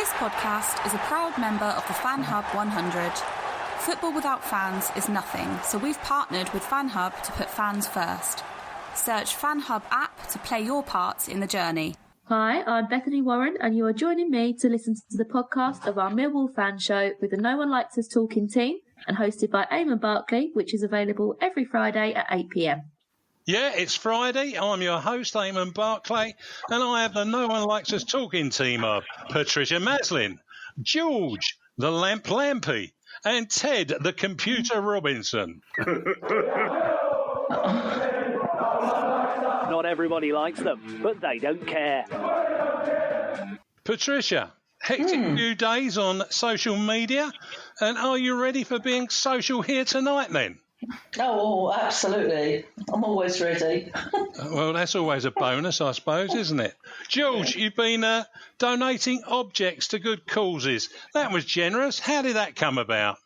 This podcast is a proud member of the Fan Hub 100. Football without fans is nothing, so we've partnered with Fan Hub to put fans first. Search Fan Hub app to play your part in the journey. Hi, I'm Bethany Warren, and you are joining me to listen to the podcast of our Millwall fan show with the No One Likes Us talking team and hosted by Eamon Barclay, which is available every Friday at 8 p.m. Yeah, it's Friday. I'm your host, Eamon Barclay, and I have the No One Likes Us talking team of Patricia Maslin, George, the Lamp Lampy, and Ted, the Computer Robinson. Not everybody likes them, but they don't care. Patricia, hectic few days on social media, and are you ready for being social here tonight then? Oh, absolutely. I'm always ready. Well, that's always a bonus, I suppose, isn't it? George, you've been donating objects to good causes. That was generous. How did that come about?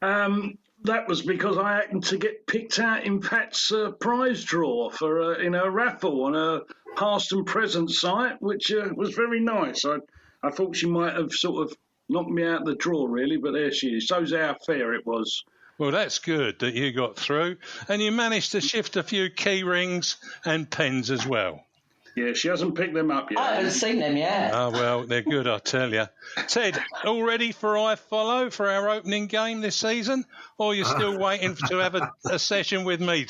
That was because I happened to get picked out in Pat's prize draw for in a raffle on a past and present site, which was very nice. I thought she might have sort of knocked me out of the draw, really, but there she is. Shows how fair it was. Well, that's good that you got through, and you managed to shift a few key rings and pens as well. Yeah, she hasn't picked them up yet. I haven't seen them yet. Oh, well, they're good, I tell you. Ted, all ready for I Follow for our opening game this season? Or are you still waiting to have a session with me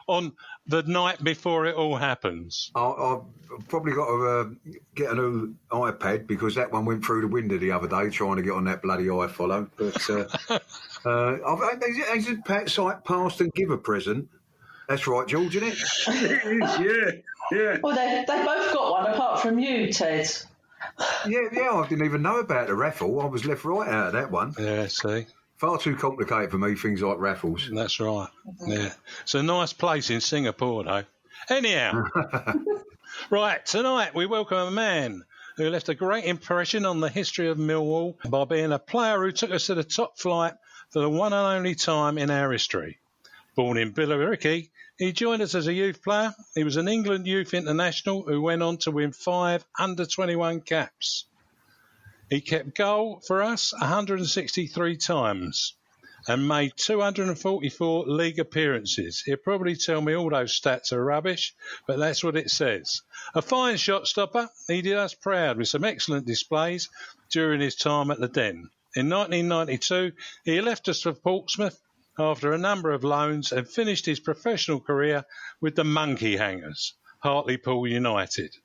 on the night before it all happens? I've probably got to get a new iPad because that one went through the window the other day trying to get on that bloody I Follow. But hasn't Pat site passed and give a present? That's right, George, isn't it? It is, yeah. Well, they both got one apart from you, Ted. Yeah, I didn't even know about the raffle. I was left right out of that one. Yeah, see. Far too complicated for me, things like raffles. That's right, yeah. It's a nice place in Singapore, though. Anyhow, right, tonight we welcome a man who left a great impression on the history of Millwall by being a player who took us to the top flight for the one and only time in our history. Born in Billericay, he joined us as a youth player. He was an England youth international who went on to win 5 under-21 caps. He kept goal for us 163 times and made 244 league appearances. He'll probably tell me all those stats are rubbish, but that's what it says. A fine shot stopper, he did us proud with some excellent displays during his time at the Den. In 1992, he left us for Portsmouth after a number of loans and finished his professional career with the Monkey Hangers, Hartlepool United.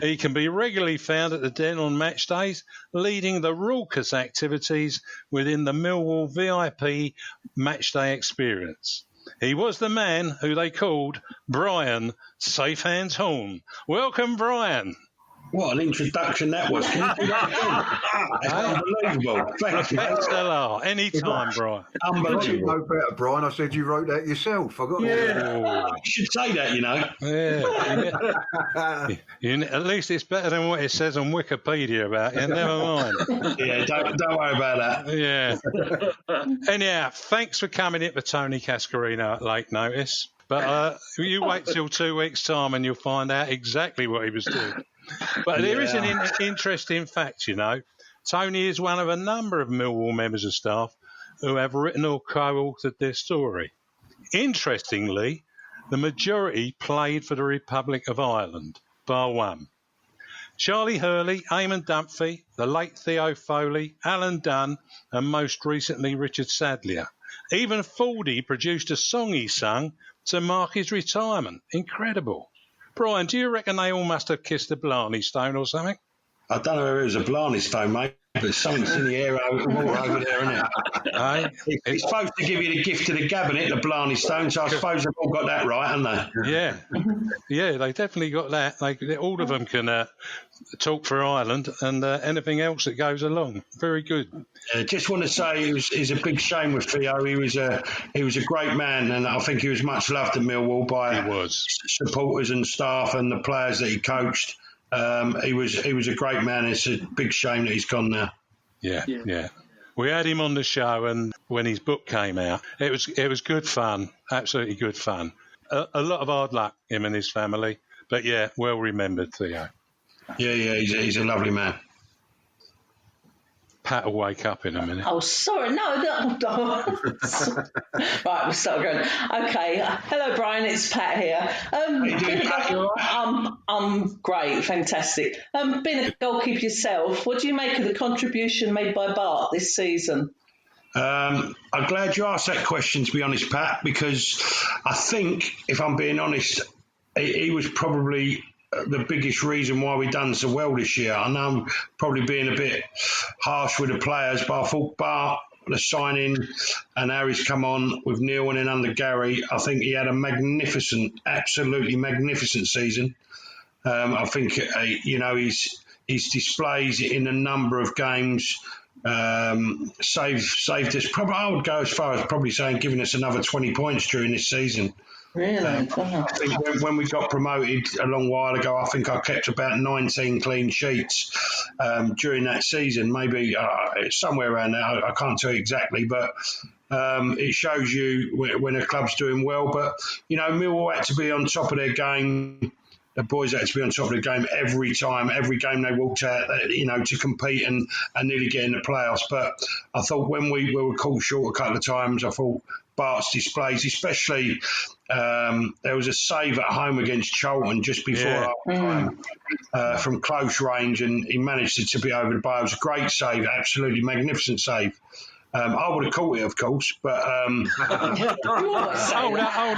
He can be regularly found at the Den on match days, leading the raucous activities within the Millwall VIP matchday experience. He was the man who they called Brian Safe Hands Horn. Welcome, Brian. What an introduction that was. Can you do that again? That's unbelievable. Thank you. Thanks a lot. Any time, Brian. Unbelievable. No better, Brian. I said you wrote that yourself. I got You should say that, you know. Yeah. At least it's better than what it says on Wikipedia about you. Never mind. Yeah, don't worry about that. Yeah. Anyhow, thanks for coming in for Tony Cascarino at late notice. But you wait till 2 weeks' time and you'll find out exactly what he was doing. But there is an interesting fact, you know. Tony is one of a number of Millwall members of staff who have written or co-authored their story. Interestingly, the majority played for the Republic of Ireland, bar one. Charlie Hurley, Eamon Dunphy, the late Theo Foley, Alan Dunn, and most recently Richard Sadlier. Even Fordy produced a song he sung to mark his retirement. Incredible. Brian, do you reckon they all must have kissed the Blarney Stone or something? I don't know if it was a Blarney Stone, mate, but something's in the air over there, isn't it? It's supposed to give you the gift of the cabinet, the Blarney Stone, so I suppose they've all got that right, haven't they? Yeah, they definitely got that. All of them can talk for Ireland and anything else that goes along. Very good. Just want to say it's a big shame with Theo. He was a great man, and I think he was much loved at Millwall by supporters and staff and the players that he coached. He was a great man. It's a big shame that he's gone now. Yeah. We had him on the show, and when his book came out, it was good fun, absolutely good fun. A lot of hard luck, him and his family, but yeah, well remembered, Theo. Yeah, he's a lovely man. Pat will wake up in a minute. Oh, sorry, no. Right, we'll start again. Okay, hello, Brian. It's Pat here. I'm great, fantastic. Being a goalkeeper yourself, what do you make of the contribution made by Bart this season? I'm glad you asked that question, to be honest, Pat, because I think, if I'm being honest, he was probably the biggest reason why we done so well this year. I know I'm probably being a bit harsh with the players, but I thought Bart, the signing, and how he's come on with Neil and then under Gary, I think he had a absolutely magnificent season. I think, his displays in a number of games saved us. Probably, I would go as far as probably saying giving us another 20 points during this season. Really? I think when we got promoted a long while ago, I think I kept about 19 clean sheets during that season. Maybe somewhere around there. I can't tell you exactly, but it shows you when a club's doing well. But, Millwall had to be on top of their game. The boys had to be on top of the game every time, every game they walked out, to compete and nearly get in the playoffs. But I thought when we were caught short a couple of times, I thought Bart's displays, especially there was a save at home against Charlton just before half time from close range, and he managed to be over the bar. It was a great save, absolutely magnificent save. I would have caught it, of course, but hold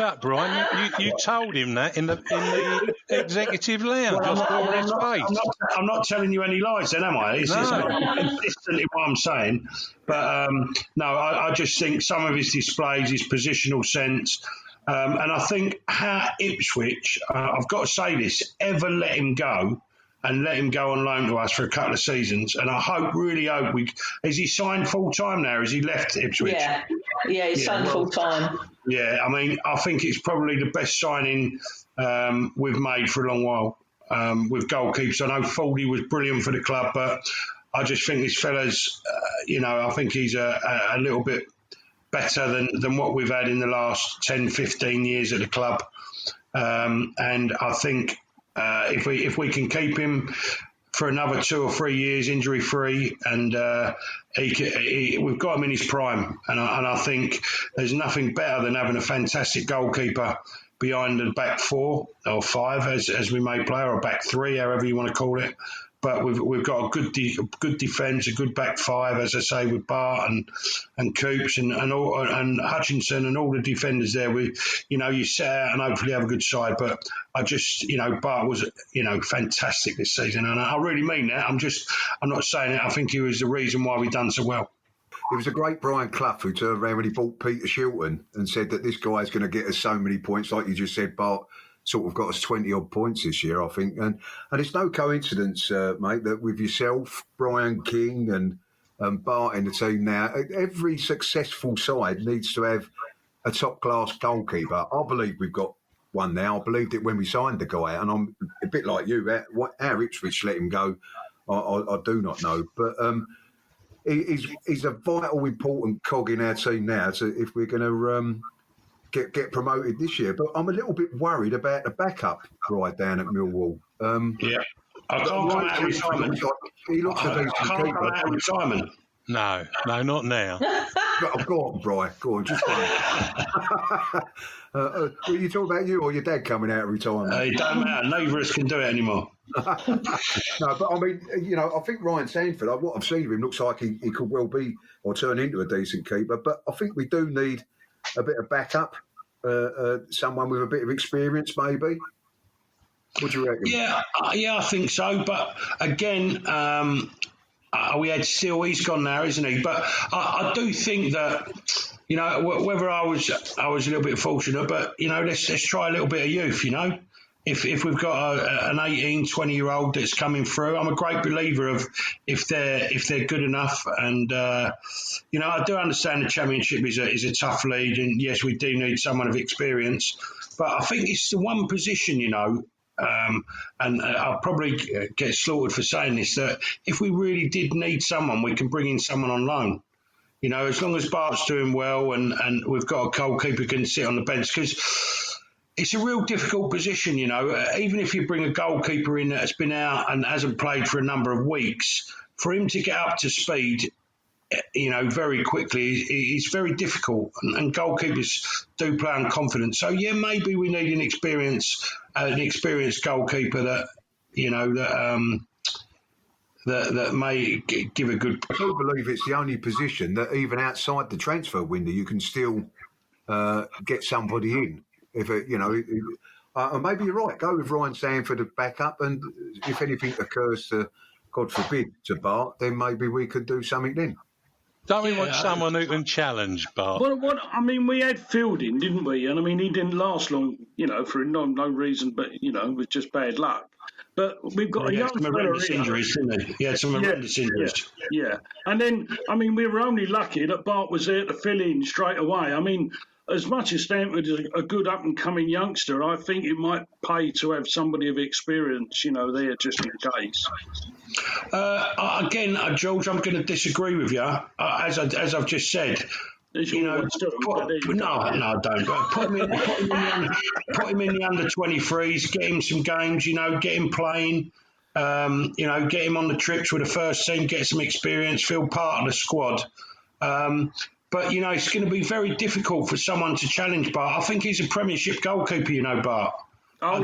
up, Brian. You told him that in the executive lounge. I'm not telling you any lies, then, am I? It's consistent in what I'm saying. But no, I just think some of his displays, his positional sense, and I think how Ipswich, I've got to say this, ever let him go. And let him go on loan to us for a couple of seasons. And I really hope is he signed full time now? Has he left Ipswich? Yeah, he's signed full time. Yeah, I mean, I think it's probably the best signing we've made for a long while with goalkeepers. I know Fordy was brilliant for the club, but I just think this fella's, I think he's a little bit better than what we've had in the last 10, 15 years at the club. And I think if we can keep him for another 2 or 3 years injury free, and we've got him in his prime, and I think there's nothing better than having a fantastic goalkeeper behind the back 4 or 5, as we may play, or back 3, however you want to call it. But we've got a good defence, a good back 5, as I say, with Bart and Coops and Hutchinson and all the defenders there. You set out and hopefully have a good side. But I just, Bart was, fantastic this season, and I really mean that. I'm not saying it. I think he was the reason why we done so well. It was a great Brian Clough who turned around when he bought Peter Shilton and said that this guy's going to get us so many points, like you just said, Bart. Sort of got us 20-odd points this year, I think. And it's no coincidence, mate, that with yourself, Brian King and Bart in the team now, every successful side needs to have a top-class goalkeeper. I believe we've got one now. I believed it when we signed the guy. And I'm a bit like you. How Ipswich let him go, I do not know. But he's a vital, important cog in our team now. So if we're going to... Get promoted this year, but I'm a little bit worried about the backup right down at Millwall. I can't come out of retirement. He looks a decent keeper. Come out of retirement. No, not now. Go on, Brian. Go on, just one. You talking about you or your dad coming out of retirement? It don't matter. Neither of us can do it anymore. No, but I mean, I think Ryan Sanford, what I've seen of him, looks like he could well be or turn into a decent keeper. But I think we do need a bit of backup, someone with a bit of experience, maybe. What do you reckon? Yeah, I think so. But again, we had Steele. He's gone now, isn't he? But I do think that whether I was a little bit fortunate, but let's try a little bit of youth. If we've got an 18, 20-year-old that's coming through, I'm a great believer of if they're good enough. And I do understand the Championship is a tough league, and yes, we do need someone of experience. But I think it's the one position, and I'll probably get slaughtered for saying this, that if we really did need someone, we can bring in someone on loan. As long as Bart's doing well and we've got a goalkeeper who can sit on the bench, because it's a real difficult position, even if you bring a goalkeeper in that's been out and hasn't played for a number of weeks, for him to get up to speed very quickly is very difficult, and goalkeepers do play on confidence. So yeah, maybe we need an experienced goalkeeper that may give a good. I do believe it's the only position that even outside the transfer window you can still get somebody in. If and maybe you're right. Go with Ryan Sanford as backup, and if anything occurs to, God forbid, to Bart, then maybe we could do something then. Don't we want someone who can challenge Bart? We had Fielding, didn't we? And I mean, he didn't last long, for no reason, but it was just bad luck. But we've got a young fella horrendous injuries, didn't he? He had some horrendous injuries. Yeah. And then, we were only lucky that Bart was there to fill in straight away. I mean, as much as Stanford is a good up-and-coming youngster, I think it might pay to have somebody of experience, there just in case. Again, George, I'm going to disagree with you. As I've just said, no, I don't. Put him in the under 23s, get him some games, get him playing, get him on the trips with the first team, get some experience, feel part of the squad. But, it's going to be very difficult for someone to challenge Bart. I think he's a Premiership goalkeeper, Bart. I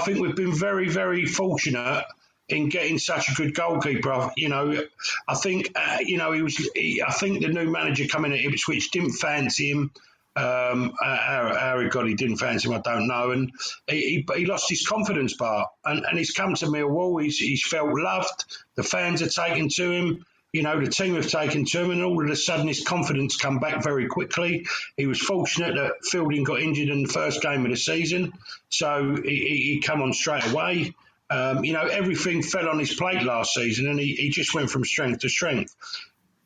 think we've been very, very fortunate in getting such a good goalkeeper. I think I think the new manager coming at Ipswich didn't fancy him. How he didn't fancy him, I don't know. And he lost his confidence, Bart. And he's come to Millwall. He's felt loved. The fans are taken to him. The team have taken to him, and all of a sudden his confidence come back very quickly. He was fortunate that Fielding got injured in the first game of the season, so he come on straight away. Everything fell on his plate last season, and he just went from strength to strength.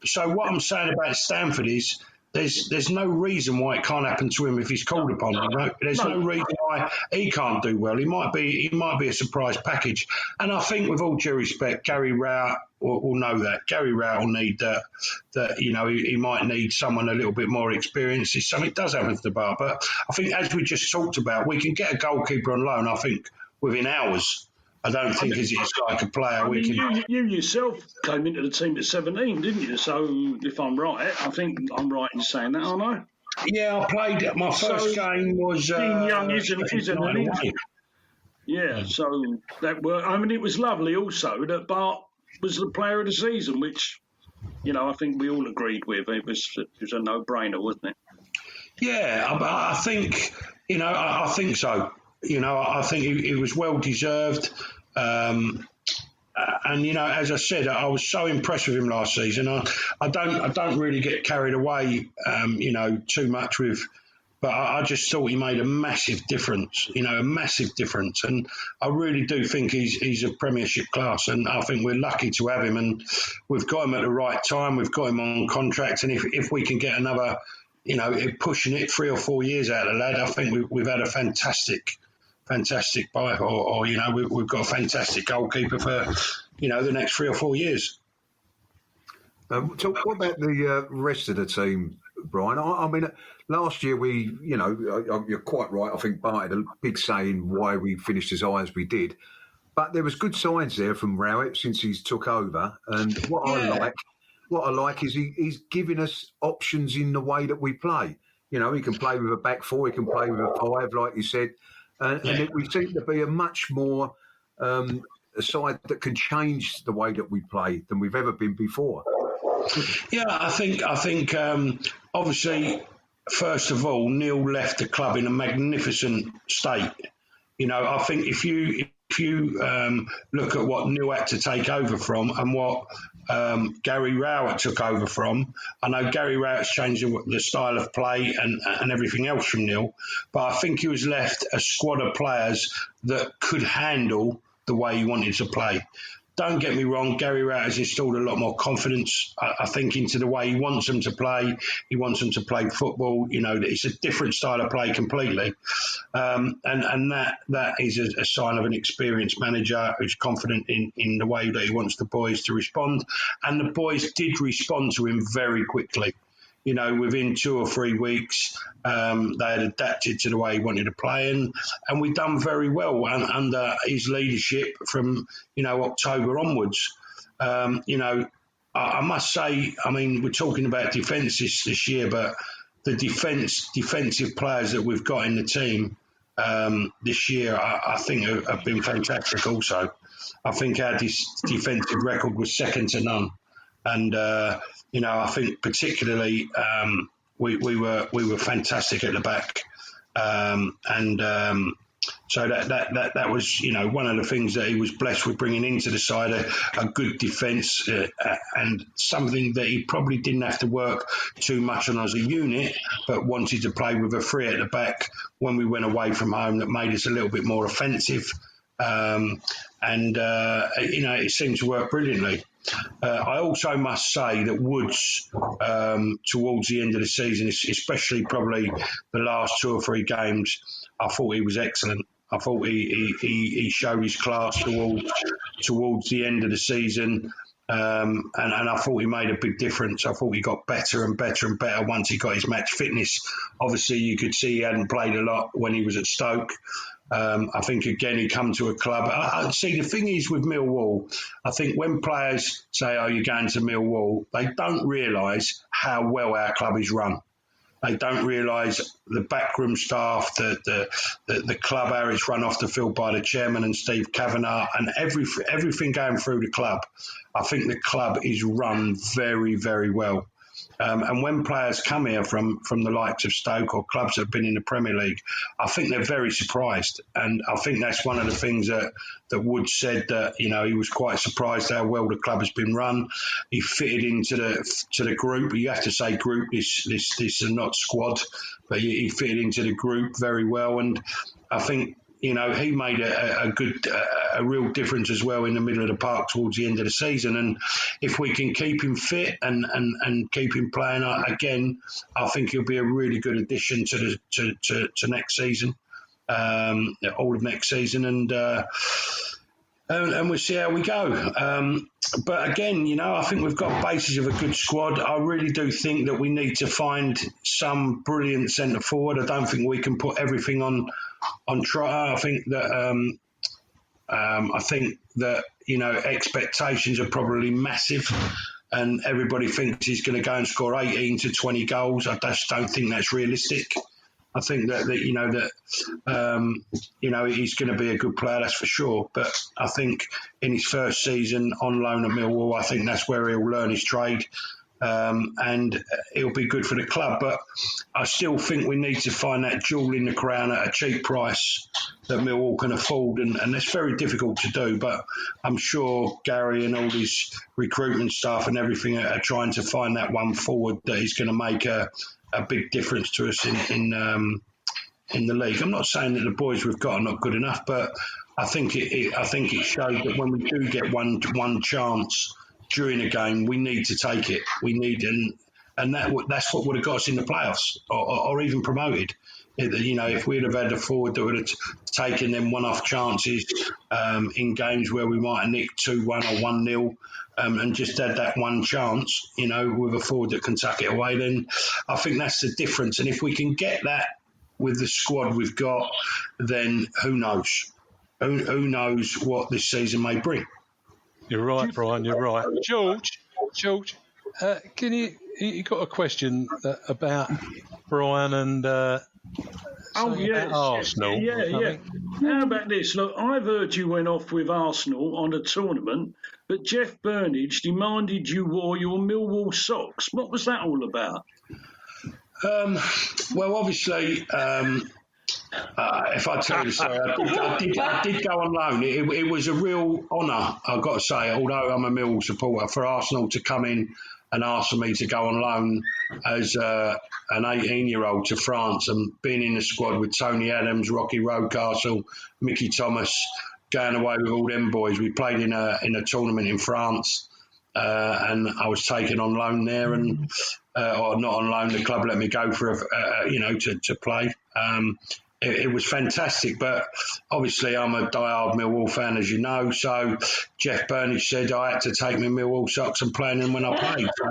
So what I'm saying about Stanford is there's no reason why it can't happen to him if he's called upon. There's no reason why he can't do well. He might be a surprise package. And I think, with all due respect, Gary Rowett will know that. Gary Rowett will need that. He might need someone a little bit more experienced. If something does happen to the Bar, but I think, as we just talked about, we can get a goalkeeper on loan. I think within hours. I don't think it's like a player You yourself came into the team at 17, didn't you? So, if I'm right, I think I'm right in saying that, aren't I? Yeah, I played. My first game was. Being young isn't it? Yeah, so that worked. It was lovely also that Bart was the player of the season, which, I think we all agreed with. It was a no-brainer, wasn't it? Yeah, I think, I think so. I think it was well deserved. And as I said, I was so impressed with him last season. I don't really get carried away, too much with, but I just thought he made a massive difference. A massive difference. And I really do think he's a Premiership class, and I think we're lucky to have him. And we've got him at the right time. We've got him on contract, and if we can get another, pushing it 3 or 4 years out of the lad, I think we've had a fantastic buy, or we've got a fantastic goalkeeper for the next 3 or 4 years. So what about the rest of the team, Brian? I mean, last year you're quite right. I think Bart had a big say in why we finished as high as we did, but there was good signs there from Rowett since he's took over. And what I like is he's giving us options in the way that we play. He can play with a back four, he can play with a five, like you said. And we seem to be a much more a side that can change the way that we play than we've ever been before. Yeah, I think obviously, first of all, Neil left the club in a magnificent state. I think if you look at what Neil had to take over from and what Gary Rowett took over from. I know Gary Rowett's changed the style of play and everything else from Neil, but I think he was left a squad of players that could handle the way he wanted to play. Don't get me wrong, Gary Rowett has installed a lot more confidence, I think, into the way he wants them to play. He wants them to play football. It's a different style of play completely. And that is a sign of an experienced manager who's confident in the way that he wants the boys to respond. And the boys did respond to him very quickly. Within 2 or 3 weeks, they had adapted to the way he wanted to play, and we've done very well under his leadership from, October onwards. I must say, I mean, we're talking about defences this year, but the defensive players that we've got in the team this year, I think have been fantastic also. I think our defensive record was second to none. And, I think particularly we were fantastic at the back. So that was, one of the things that he was blessed with, bringing into the side a good defence and something that he probably didn't have to work too much on as a unit, but wanted to play with a three at the back when we went away from home that made us a little bit more offensive. It seemed to work brilliantly. I also must say that Woods, towards the end of the season, especially probably the last 2 or 3 games, I thought he was excellent. I thought he showed his class towards the end of the season, and I thought he made a big difference. I thought he got better and better and better once he got his match fitness. Obviously, you could see he hadn't played a lot when he was at Stoke. I think, again, he come to a club. I see, the thing is with Millwall, I think when players say, oh, you're going to Millwall, they don't realise how well our club is run. They don't realise the backroom staff, the club, how it's run off the field by the chairman and Steve Kavanagh, and everything going through the club. I think the club is run very, very well. And when players come here from the likes of Stoke or clubs that have been in the Premier League, I think they're very surprised. And I think that's one of the things that Wood said, that, he was quite surprised how well the club has been run. He fitted into the group. You have to say group, this is not squad, but he fitted into the group very well. And I think, he made a real difference as well in the middle of the park towards the end of the season. And if we can keep him fit and keep him playing again, I think he'll be a really good addition to next season, all of next season, and we'll see how we go. But again, I think we've got basis of a good squad. I really do think that we need to find some brilliant centre forward. I don't think we can put everything on Trotter. I think that expectations are probably massive, and everybody thinks he's going to go and score 18 to 20 goals. I just don't think that's realistic. I think that he's going to be a good player, that's for sure. But I think in his first season on loan at Millwall, I think that's where he'll learn his trade. And it'll be good for the club. But I still think we need to find that jewel in the crown at a cheap price that Millwall can afford. And that's very difficult to do. But I'm sure Gary and all his recruitment staff and everything are trying to find that one forward that is going to make a big difference to us in the league. I'm not saying that the boys we've got are not good enough, but I think it showed that when we do get one chance during a game, we need to take it. We need, and that's what would have got us in the playoffs or even promoted. If we'd have had a forward that would have taken them one-off chances in games where we might have nicked 2-1 or 1-0 and just had that one chance, with a forward that can tuck it away, then I think that's the difference. And if we can get that with the squad we've got, then who knows? Who knows what this season may bring? You're right, Brian. You're right, George. Can you got a question about Brian and Arsenal? Yeah. How about this? Look, I've heard you went off with Arsenal on a tournament, but Jeff Burnage demanded you wore your Millwall socks. What was that all about? Well, obviously. If I tell you the story, I did go on loan. It was a real honour, I've got to say, although I'm a Millwall supporter, for Arsenal to come in and ask me to go on loan as an 18-year-old to France, and being in the squad with Tony Adams, Rocky Rocastle, Mickey Thomas, going away with all them boys. We played in a tournament in France, and I was taken on loan there, and or not on loan. The club let me go for to play. It was fantastic, but obviously I'm a diehard Millwall fan, as you know. So Jeff Burnage said I had to take my Millwall socks and play in them when I played. So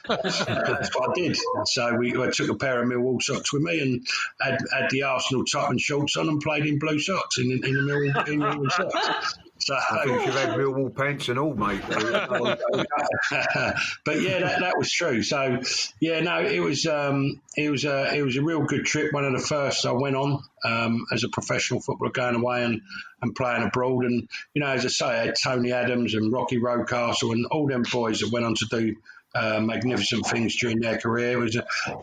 that's what I did. So I took a pair of Millwall socks with me and had the Arsenal top and shorts on and played in blue socks in the Millwall socks. So, I think you've had Millwall pants and all, mate. But yeah, that was true. So yeah, no, it was a real good trip. One of the first I went on as a professional footballer, going away and playing abroad. And as I say, I had Tony Adams and Rocky Rocastle and all them boys that went on to do magnificent things during their career.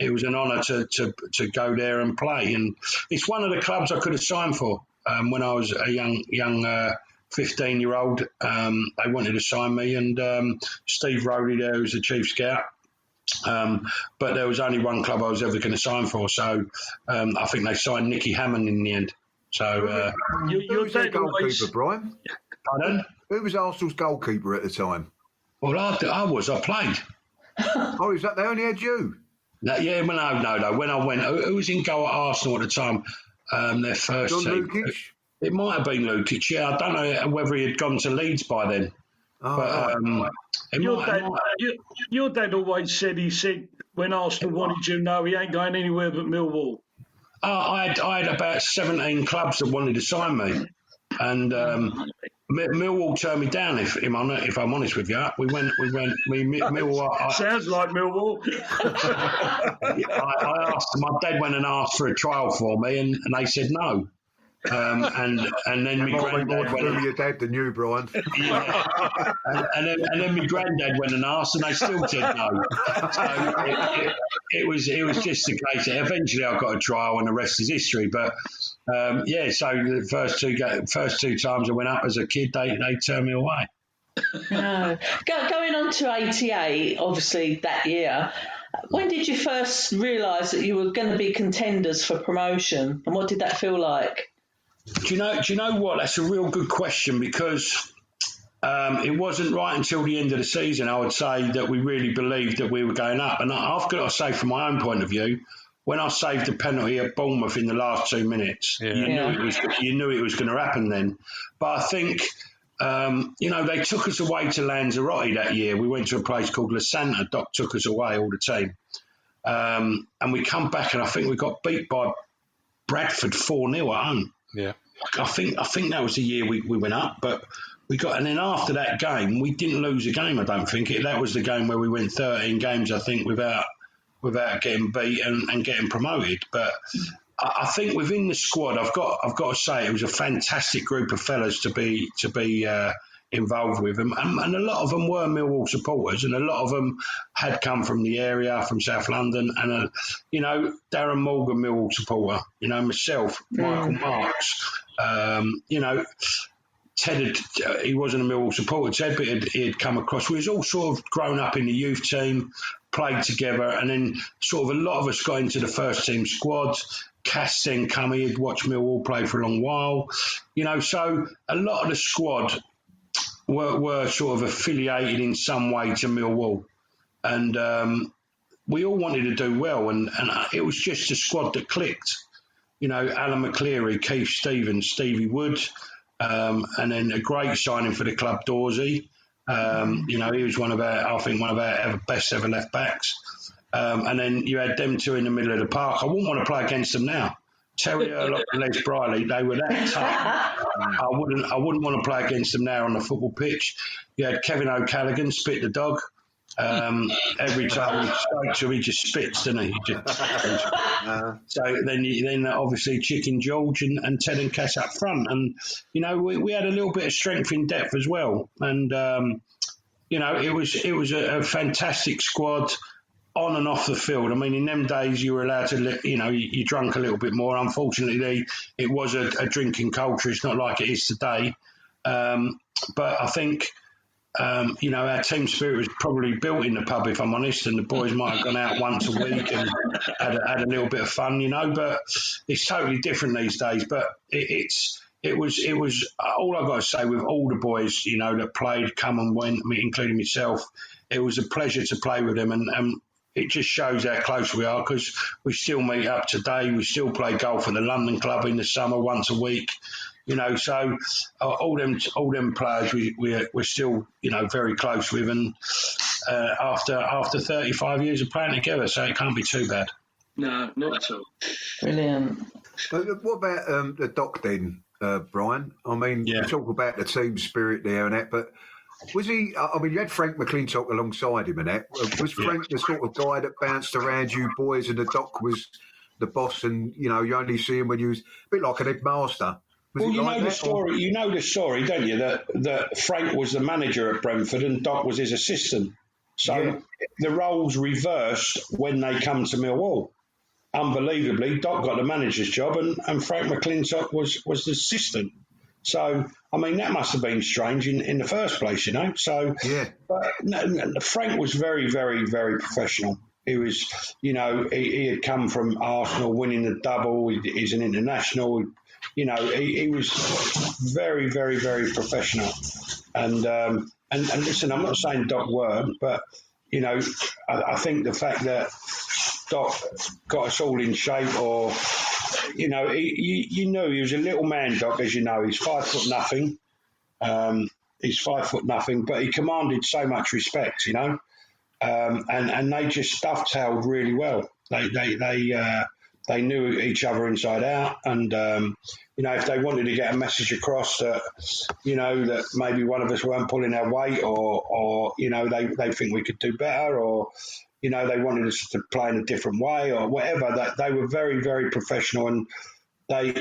It was an honour to go there and play. And it's one of the clubs I could have signed for when I was a young 15-year-old. They wanted to sign me, and Steve Rowley there was the chief scout. But there was only one club I was ever going to sign for, so I think they signed Nicky Hammond in the end. So who was their goalkeeper, Brian? Pardon? Who was Arsenal's goalkeeper at the time? Well, I played. Oh, is that they only had you? No. When I went, who was in goal at Arsenal at the time? Their first John team. Lukic? It might have been Lukic. Yeah, I don't know whether he had gone to Leeds by then. Oh, but your dad always said, when Arsenal wanted you, no, he ain't going anywhere but Millwall. I had about 17 clubs that wanted to sign me, and Millwall turned me down. If I'm honest with you, we went. Millwall. Sounds like Millwall. I asked. My dad went and asked for a trial for me, and they said no. And then my granddad went. Your dad than you, Brian. Yeah. and then my granddad went and asked, and they still said no. So it was just the case. Eventually, I got a trial, and the rest is history. But so the first two times I went up as a kid, they turned me away. No. Going on to 88, obviously that year. When did you first realise that you were going to be contenders for promotion, and what did that feel like? Do you know what? That's a real good question, because it wasn't right until the end of the season, I would say, that we really believed that we were going up. And I've got to say, from my own point of view, when I saved the penalty at Bournemouth in the last 2 minutes, you knew it was going to happen then. But I think, they took us away to Lanzarote that year. We went to a place called La Santa. Doc took us away, all the team. And we come back, and I think we got beat by Bradford 4-0 at home. Yeah, I think that was the year we went up, but we got, and then after that game, we didn't lose a game. I don't think that was the game where we went 13 games, I think, without getting beat and getting promoted. But I think within the squad, I've got to say, it was a fantastic group of fellas to be involved with them, and a lot of them were Millwall supporters, and a lot of them had come from the area, from South London, and Darren Morgan, Millwall supporter, myself, Michael Marks, Ted, he wasn't a Millwall supporter, Ted, but he had come across. We was all sort of grown up in the youth team, played together, and then sort of a lot of us got into the first team squad. Cass then come, he had watched Millwall play for a long while, so a lot of the squad were sort of affiliated in some way to Millwall, and we all wanted to do well, and it was just a squad that clicked. Alan McCleary, Keith Stevens, Stevie Wood, and then a great signing for the club, Dorsey. He was one of our best ever left backs, and then you had them two in the middle of the park. I wouldn't want to play against them now. Terry Erlock and Les Briley, they were that tough. I wouldn't want to play against them now on the football pitch. You had Kevin O'Callaghan, Spit the dog. Every time he spoke to him, he just spits, didn't he? So then obviously Chicken George and Ted and Cass up front, and we had a little bit of strength in depth as well, and it was a fantastic squad. On and off the field. I mean, in them days, you were allowed to, you drank a little bit more. Unfortunately, it was a drinking culture. It's not like it is today. But I think, our team spirit was probably built in the pub, if I'm honest, and the boys might have gone out once a week and had a little bit of fun, but it's totally different these days. But it was all I've got to say with all the boys, that played, come and went, including myself. It was a pleasure to play with them, and it just shows how close we are, because we still meet up today. We still play golf at the London Club in the summer once a week. So all them players we're still very close with, and after 35 years of playing together, so it can't be too bad. No, not at all. Brilliant. What about the Doc then? Brian. I mean, you talk about the team spirit there and that, but was he? I mean, you had Frank McClintock alongside him and that. Was Frank the sort of guy that bounced around you boys, and the Doc was the boss, and you only see him when you was a bit like an headmaster? Well, you know the story. You know the story, don't you? That Frank was the manager at Brentford and Doc was his assistant. So the roles reversed when they come to Millwall. Unbelievably, Doc got the manager's job and Frank McClintock was the assistant. So, I mean, that must have been strange in the first place, So, but Frank was very, very, very professional. He was, he had come from Arsenal, winning the double. He's an international. He was very, very, very professional. And listen, I'm not saying Doc weren't, but, I think the fact that Doc got us all in shape, or, he was a little man, Doc, as you know. He's 5'0". He's 5'0", but he commanded so much respect, and they just dovetailed really well. They knew each other inside out, and if they wanted to get a message across that that maybe one of us weren't pulling our weight, or they think we could do better, or they wanted us to play in a different way, or whatever, that they were very, very professional, and they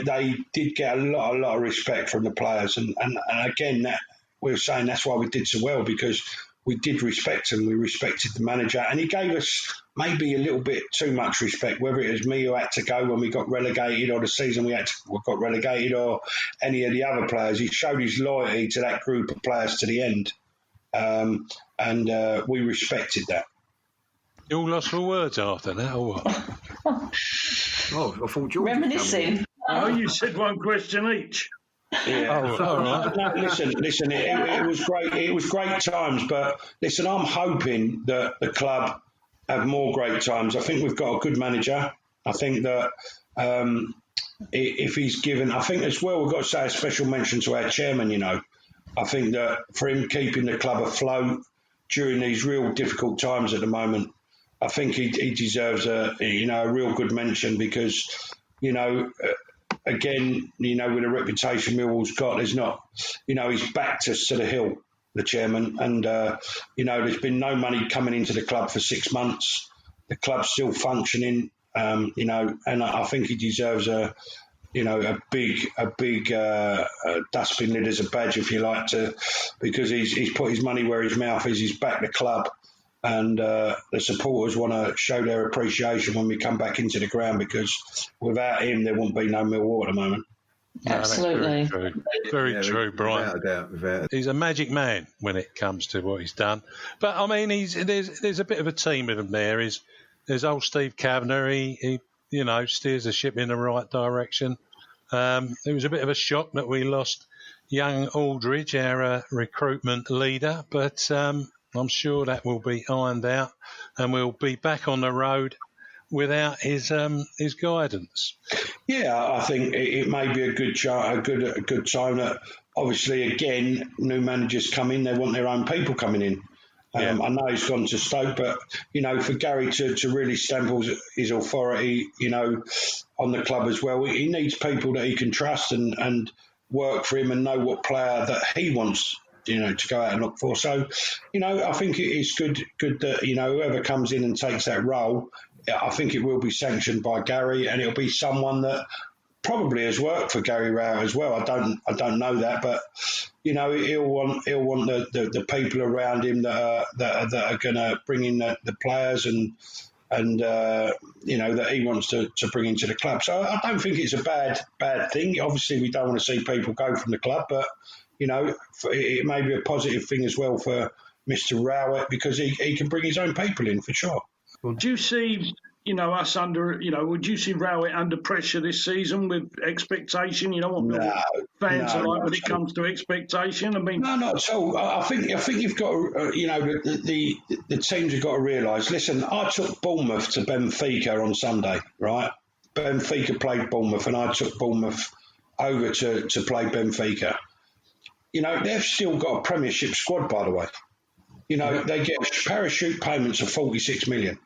did get a lot of respect from the players, and again, that we were saying that's why we did so well, because we did respect him. We respected the manager, and he gave us maybe a little bit too much respect, whether it was me who had to go when we got relegated, or the season we got relegated, or any of the other players. He showed his loyalty to that group of players to the end, and we respected that. You all lost for words after that, or what? I thought George reminiscing. Oh, you said one question each. Yeah. Oh, all right. No, listen. It was great. It was great times. But listen, I'm hoping that the club have more great times. I think we've got a good manager. I think that if he's given, I think as well, we've got to say a special mention to our chairman. I think that for him keeping the club afloat during these real difficult times at the moment, I think he deserves a real good mention, because again, with the reputation Millwall's got, there's not, he's backed us to the hill, the chairman, and there's been no money coming into the club for 6 months. The club's still functioning, and I think he deserves a big dustbin lid as a badge, if you like, because he's put his money where his mouth is. He's backed the club. And the supporters want to show their appreciation when we come back into the ground, because without him, there won't be no Millwall at the moment. Absolutely. Very true, Brian. Without a doubt. He's a magic man when it comes to what he's done. But, I mean, there's a bit of a team with him there. There's old Steve Kavanagh. He steers the ship in the right direction. It was a bit of a shock that we lost young Aldridge, our recruitment leader, but I'm sure that will be ironed out, and we'll be back on the road without his guidance. Yeah, I think it may be a good time that, obviously, again, new managers come in, they want their own people coming in. I know he's gone to Stoke, but, for Gary to really stamp his authority, on the club as well, he needs people that he can trust and work for him and know what player that he wants to go out and look for. So, I think it's good that, whoever comes in and takes that role, I think it will be sanctioned by Gary, and it'll be someone that probably has worked for Gary Rowett as well. I don't know that, but, he'll want the people around him that are going to bring in the players and that he wants to bring into the club. So I don't think it's a bad thing. Obviously, we don't want to see people go from the club, but it may be a positive thing as well for Mr. Rowett, because he can bring his own people in for sure. Would you see, us under, would you see Rowett under pressure this season with expectation? What fans are like when it comes to expectation? I mean, no, not at all. I think you've got to, the teams have got to realise. Listen, I took Bournemouth to Benfica on Sunday, right? Benfica played Bournemouth, and I took Bournemouth over to play Benfica. They've still got a Premiership squad, by the way. They get parachute payments of 46 million.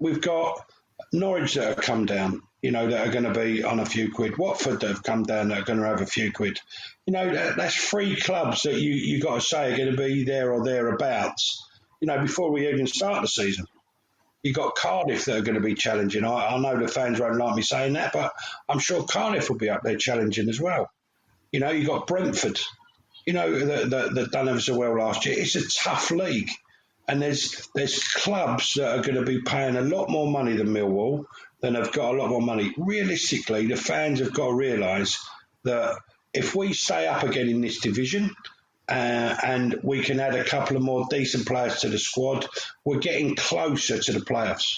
We've got Norwich that have come down. that are going to be on a few quid. Watford that have come down that are going to have a few quid. That's 3 clubs that you got to say are going to be there or thereabouts, before we even start the season. You got Cardiff that are going to be challenging. I know the fans won't like me saying that, but I'm sure Cardiff will be up there challenging as well. You got Brentford, that done ever so well last year. It's a tough league. And there's clubs that are going to be paying a lot more money than Millwall, then have got a lot more money. Realistically, the fans have got to realise that if we stay up again in this division and we can add a couple of more decent players to the squad, we're getting closer to the playoffs.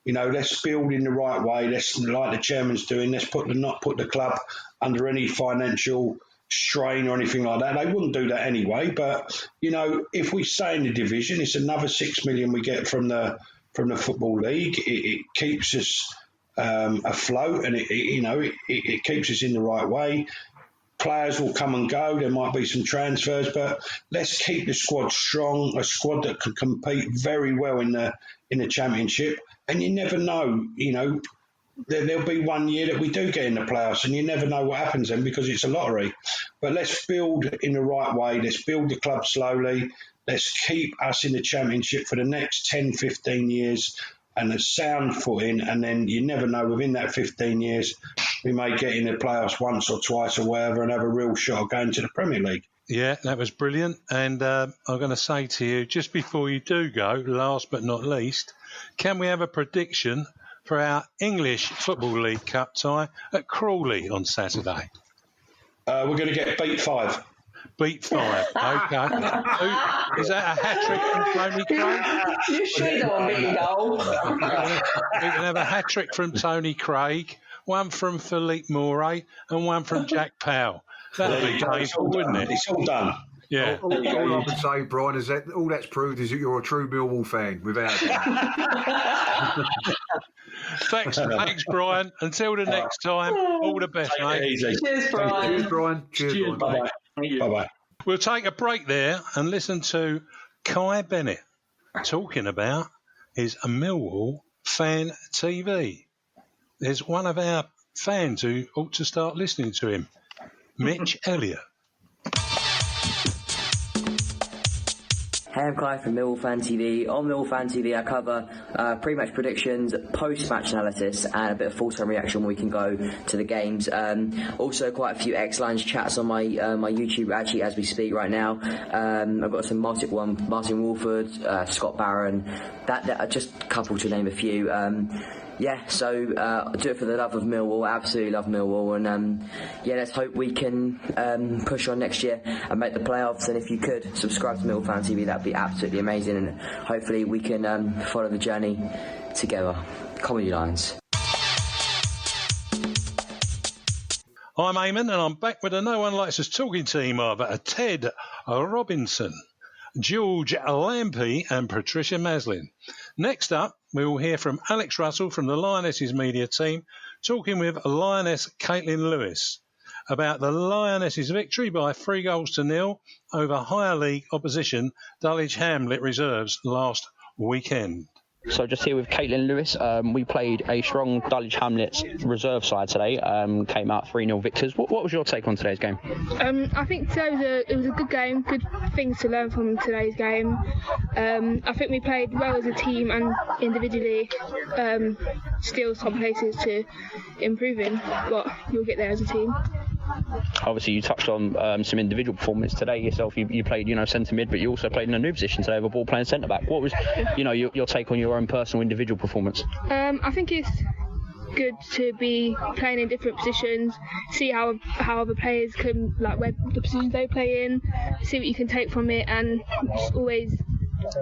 Let's build in the right way. Let's, like the chairman's doing, let's not put the club under any financial strain or anything like that. They wouldn't do that anyway. But, if we stay in the division, it's another 6 million we get from the Football League. It keeps us afloat, and it keeps us in the right way. Players will come and go. There might be some transfers, but let's keep the squad strong, a squad that can compete very well in the Championship. And you never know, there'll be one year that we do get in the playoffs, and you never know what happens then because it's a lottery. But let's build in the right way. Let's build the club slowly. Let's keep us in the Championship for the next 10, 15 years and a sound footing. And then you never know, within that 15 years, we may get in the playoffs once or twice or whatever and have a real shot of going to the Premier League. Yeah, that was brilliant. And I'm going to say to you, just before you do go, last but not least, can we have a prediction for our English Football League Cup tie at Crawley on Saturday? We're going to get beat 5. Beat 5, okay. Is that a hat-trick from Tony Craig? You should on me, goal. We can have a hat-trick from Tony Craig, one from Philippe Moret and one from Jack Powell. That'd be painful, wouldn't it? It's all done. Yeah. All I can say, Brian, is that all that's proved is that you're a true Millwall fan, without a doubt. Thanks, Brian. Until the next time, all the best, mate. Easy. Cheers, Brian. Cheers, Brian. Cheers, Brian. Bye-bye. We'll take a break there and listen to Kai Bennett talking about his Millwall Fan TV. There's one of our fans who ought to start listening to him, Mitch Elliott. Hey, I'm Kai from Millwall Fan TV. On Millwall Fan TV, I cover pre-match predictions, post-match analysis, and a bit of full-time reaction when we can go to the games. Also, quite a few X-Lounge chats on my YouTube, actually, as we speak right now. I've got some Martin Wolford, Scott Barron, that just a couple to name a few. So do it for the love of Millwall. Absolutely love Millwall, and let's hope we can push on next year and make the playoffs. And if you could subscribe to Millwall Fan TV, that'd be absolutely amazing. And hopefully we can follow the journey together. Comedy lines. I'm Eamon, and I'm back with a No One Likes Us talking team of Ted Robinson, George Lampy and Patricia Maslin. Next up, we will hear from Alex Russell from the Lionesses media team, talking with Lioness Caitlin Lewis about the Lionesses' victory by 3-0 over higher league opposition Dulwich Hamlet Reserves last weekend. So just here with Caitlin Lewis, we played a strong Dulwich Hamlets reserve side today, came out 3-0 victors. What was your take on today's game? I think today was a good game, good things to learn from today's game. I think we played well as a team and individually, still some places to improve in, but you'll get there as a team. Obviously, you touched on some individual performance today yourself. You played, centre mid, but you also played in a new position today, with a ball playing centre back. What was, your take on your own personal individual performance? I think it's good to be playing in different positions, see how other players can, like, where the positions they play in, see what you can take from it, and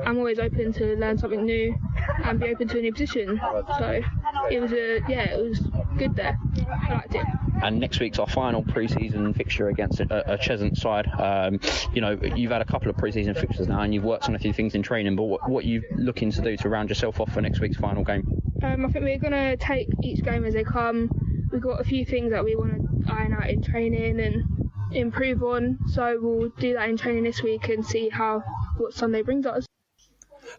I'm always open to learn something new and be open to a new position. So it was good there. I liked it. And next week's our final pre-season fixture against a Cheshunt side. You've had a couple of pre-season fixtures now, and you've worked on a few things in training. But what are you looking to do to round yourself off for next week's final game? I think we're going to take each game as they come. We've got a few things that we want to iron out in training and improve on. So we'll do that in training this week and see what Sunday brings us.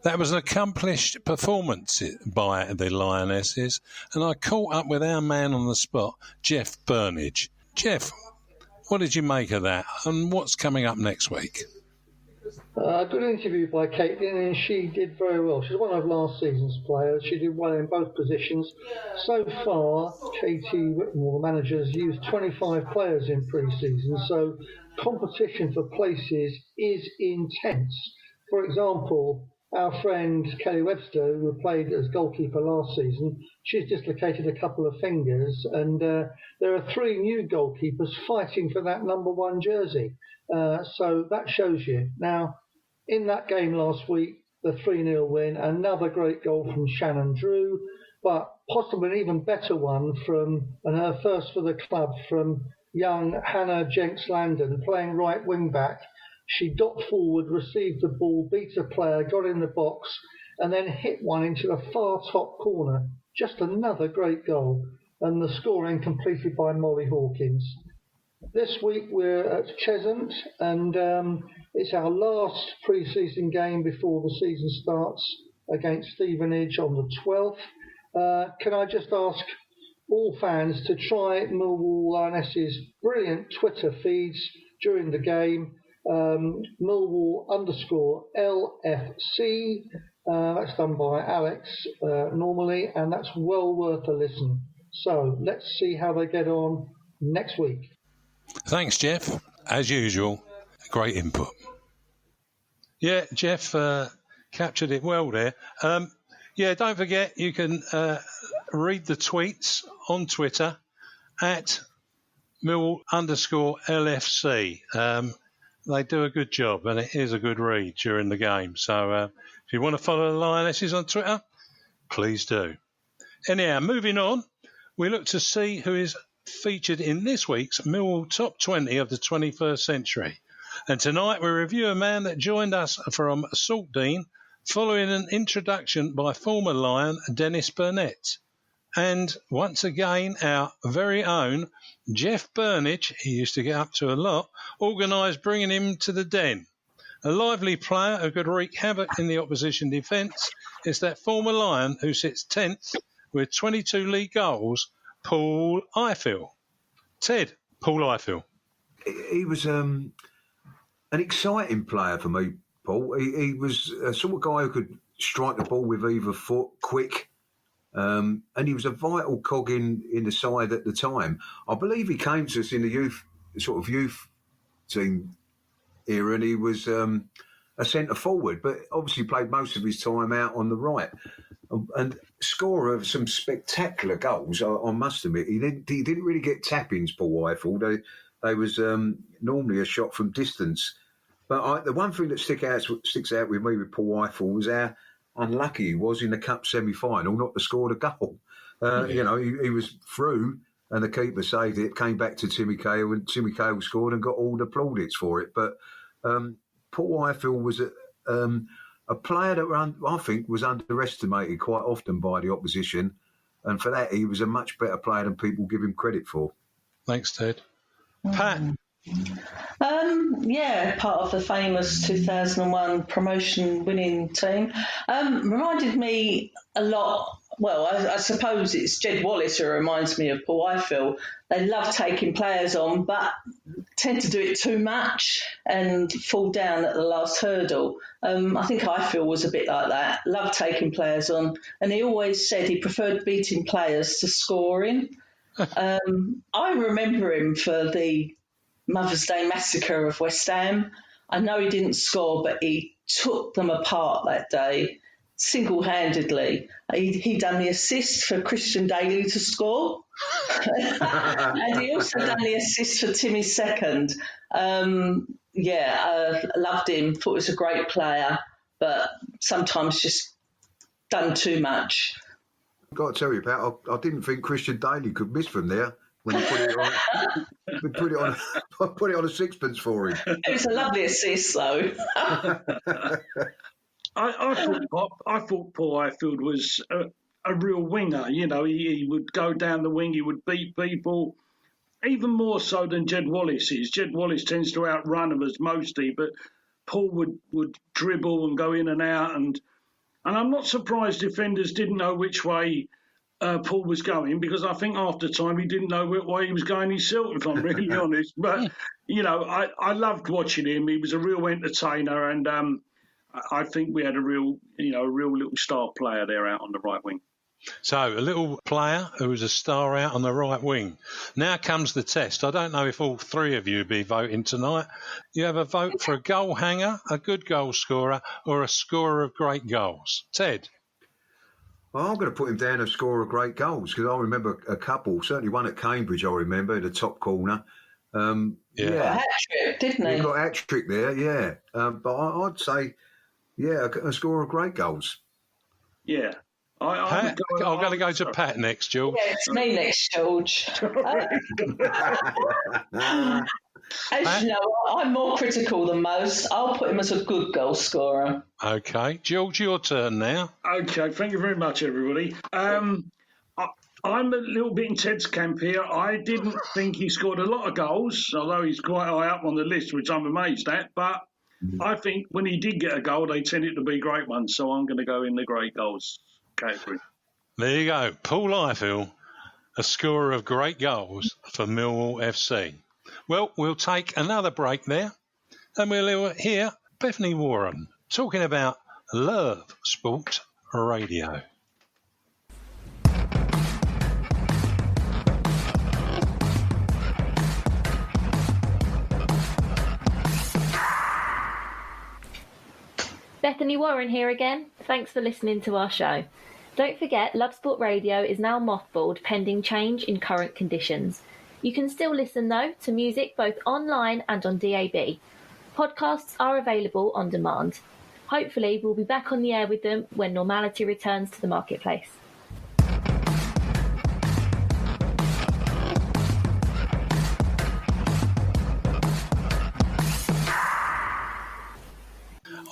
That was an accomplished performance by the Lionesses, and I caught up with our man on the spot, Jeff Burnage. Jeff, what did you make of that, and what's coming up next week? A good interview by Caitlin, and she did very well. She's one of last season's players. She did well in both positions. So far, Katie Whitmore, the manager, has used 25 players in pre-season, so competition for places is intense. For example, our friend Kelly Webster, who played as goalkeeper last season, she's dislocated a couple of fingers, and there are 3 new goalkeepers fighting for that number 1 jersey. So that shows you. Now, in that game last week, the 3-0 win, another great goal from Shannon Drew, but possibly an even better one and her first for the club, from young Hannah Jenks-Landon, playing right wing-back. She dot forward, received the ball, beat a player, got in the box, and then hit one into the far top corner. Just another great goal. And the scoring completed by Molly Hawkins. This week we're at Cheshunt, and it's our last pre-season game before the season starts against Stevenage on the 12th. Can I just ask all fans to try Millwall Lionesses' brilliant Twitter feeds during the game, Millwall_LFC. That's done by Alex normally, and that's well worth a listen. So let's see how they get on next week. Thanks, Jeff. As usual, great input. Yeah, Jeff captured it well there. Yeah, don't forget, you can read the tweets on Twitter at Millwall_LFC. They do a good job, and it is a good read during the game. So if you want to follow the Lionesses on Twitter, please do. Anyhow, moving on, we look to see who is featured in this week's Millwall Top 20 of the 21st century. And tonight we review a man that joined us from Saltdean following an introduction by former Lion Dennis Burnett. And once again, our very own Jeff Burnage, he used to get up to a lot, organised bringing him to the den. A lively player who could wreak havoc in the opposition defence is that former Lion who sits 10th with 22 league goals, Paul Ifill. Ted, Paul Ifill. He was an exciting player for me, Paul. He was a sort of guy who could strike the ball with either foot, quick, and he was a vital cog in the side at the time. I believe he came to us in the youth team era, and he was a centre forward, but obviously played most of his time out on the right. And scorer of some spectacular goals, I must admit. He didn't really get tap-ins, Paul Ifill. They was normally a shot from distance. But the one thing that sticks out with me with Paul Ifill was how unlucky he was in the cup semi-final not to score the goal. You know, he was through, and the keeper saved it. Came back to Timmy Cahill, and Timmy Cahill scored and got all the plaudits for it. But Paul Ifill was a player that I think was underestimated quite often by the opposition, and for that he was a much better player than people give him credit for. Thanks, Ted. Pat? Yeah, part of the famous 2001 promotion winning team. Reminded me a lot. Well, I suppose it's Jed Wallace who reminds me of Paul Ifill. They love taking players on, but tend to do it too much and fall down at the last hurdle. I think Ifill was a bit like that. Loved taking players on, and he always said he preferred beating players to scoring. I remember him for the Mother's Day massacre of West Ham. I know he didn't score, but he took them apart that day, single-handedly. He done the assist for Christian Daly to score. And he also done the assist for Timmy second. Loved him, thought he was a great player, but sometimes just done too much. I've got to tell you, Pat, I didn't think Christian Daly could miss from there when he put it on a sixpence for him. It was a lovely assist, though. I thought Paul Ifill was a real winger. You know, he would go down the wing, he would beat people, even more so than Jed Wallace is. Jed Wallace tends to outrun him as mostly, but Paul would dribble and go in and out, and And I'm not surprised defenders didn't know which way Paul was going, because I think after time he didn't know which way he was going himself, if I'm really honest. But, I loved watching him. He was a real entertainer, and I think we had a real little star player there out on the right wing. So, a little player who was a star out on the right wing. Now comes the test. I don't know if all three of you will be voting tonight. You have a vote for a goal hanger, a good goal scorer, or a scorer of great goals. Ted? Well, I'm going to put him down as scorer of great goals, because I remember a couple, certainly one at Cambridge, I remember, in the top corner. Got a hat-trick, didn't he? He got a hat-trick there, yeah. But I'd say, a scorer of great goals. Yeah. I'm going to go to Pat next, George. Yeah, it's me next, George. As you know, I'm more critical than most. I'll put him as a good goal scorer. Okay. George, your turn now. Okay, thank you very much, everybody. I'm a little bit in Ted's camp here. I didn't think he scored a lot of goals, although he's quite high up on the list, which I'm amazed at. But I think when he did get a goal, they tended to be great ones. So I'm going to go in the great goals category. There you go. Paul Ifill, a scorer of great goals for Millwall FC. Well, we'll take another break there, and we'll hear Bethany Warren talking about Love Sport Radio. Bethany Warren here again. Thanks for listening to our show. Don't forget, Love Sport Radio is now mothballed pending change in current conditions. You can still listen, though, to music both online and on DAB. Podcasts are available on demand. Hopefully, we'll be back on the air with them when normality returns to the marketplace.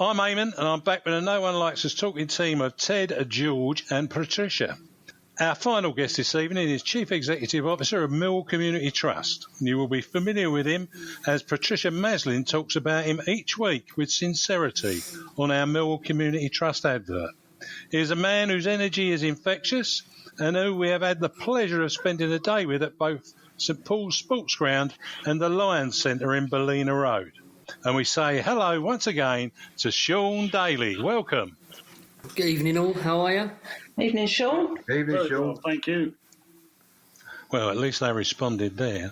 I'm Eamon, and I'm back with a No One Likes Us talking team of Ted, George and Patricia. Our final guest this evening is Chief Executive Officer of Millwall Community Trust. You will be familiar with him as Patricia Maslin talks about him each week with sincerity on our Millwall Community Trust advert. He is a man whose energy is infectious and who we have had the pleasure of spending a day with at both St Paul's Sports Ground and the Lions Centre in Ballina Road. And we say hello once again to Sean Daly. Welcome. Good evening all, how are you? Evening, Sean. Evening, Sean. Well, thank you. Well, at least they responded there.